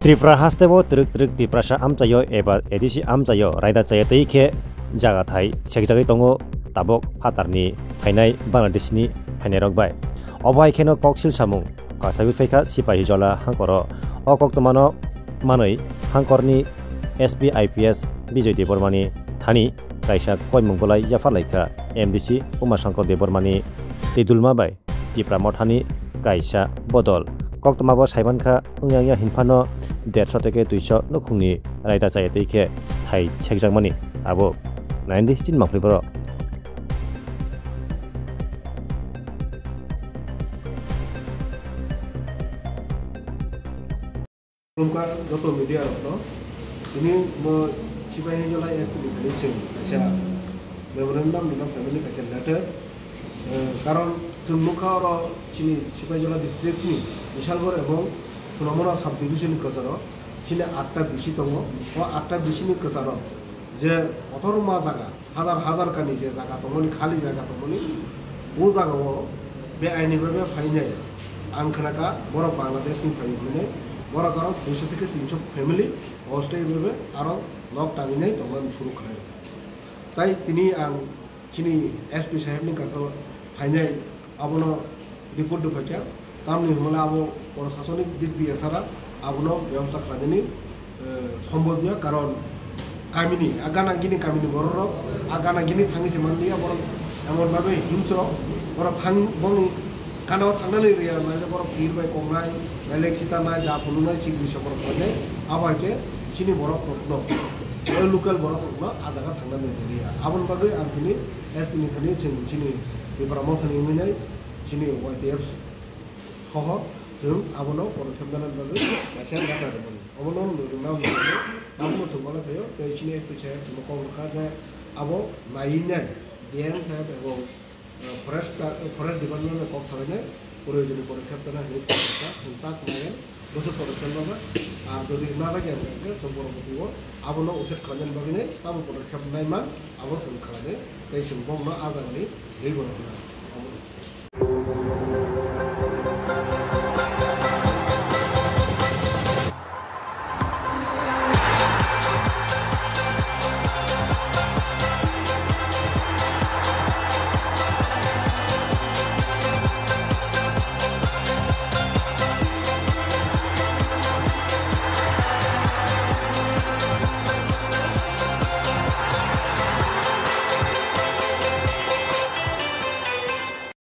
Tripura hastebo truk Triprasa amchayo eba edisi amchayo raida chayatei khe jaga thai sekjagai tongo tabok phatarni phainai Bangladeshni phainai bai obai kheno koksil samung kasabi phaika sipai jola hangkoro okoktomano manoi hangkorni SB IPS Bijoy Debormani thani kaisa koimungbolai yafarlaika MDC Umashankar Debormani tidulma bai Tripura mothani kaisa bodol koktoma bo saibankha ungyangya hinphano 150 থেকে 200 নখুংনি রাইতা চাইতে কে থাই সেকজাংমানি আবো 90 চিন মাখলিবর उनका जो तो media होता ini mo sipai jola SPD tadi sing kaca memorandum dalam family kaca letter karon semukha ro chini sipai jola district ni Bishalgarh এবং সুনামনা sub division কাছার চিনে 8টা বিশি দङ ও 8টা বিশিনি কাছার যে 18 মা জায়গা হাজার হাজার কানি যে জায়গা দङনি খালি জায়গা দङনি ও জায়গাও বে আইনিভাবে ফাইনাই আং খনাকা বড় বাংলাদেশনি ফাইনাই বড় কারণ 200 থেকে 300 ফ্যামিলি অস্থায়ীভাবে আরো লক টাঙিনাই দঙন শুরু করে তাই তিনি আং চিনি এসপি সাহেবনি কাছে ফাইনাই আবনো রিপোর্ট দুফাইয়া তামনি হমলা আবো প্রশাসনিক দিক দিয়ে তারা আবনো ব্যবস্থা খালানি সম্ভবীয় কারণ কামিনি আগানাগিনি কামিনি বড় আগানাগিনি থাঙিছে মানলিয়া বড় এমন ভাবে হিংস্র বড় থাং বনি কানাও থাংনাनै রিয়া মানে বড় ভিড় বাই কমনাই মেলে খিতানাই যা ফুলুনাই চিগি সকল করে আবাইকে চিনি বড় প্রশ্ন লোকাল বড় প্রশ্ন আদাga থাংনাनै রিয়া আবন ভাবে আনখিনি এতনি খানি চিনি বিপরা মথনি মিনাই চিনি ওয়াইটিএফ সহ जों आबनो पदक्षेपनानै बागै मासेन गाथा दमोन अबनो नुनाव नुनाव आबनो सोंबाला थायो दैसिनि एसपि जों कमखा जे आबो नायिनाय डिएम साहेब এবং फरेस्ट डिपार्टमेंट कक सालायनाय प्रयोजनीय पदक्षेपना होनो चिंता खालामगोन बोसोर पदक्षेप बाबा আর যদি না থাকে আমরা সম্পর্কটিও আবনো উচিত খালাयनानै बागै ताबो पदक्षेप नायमान आबो जों खालायनाय दै सोंबावनो आजारनि दै बरना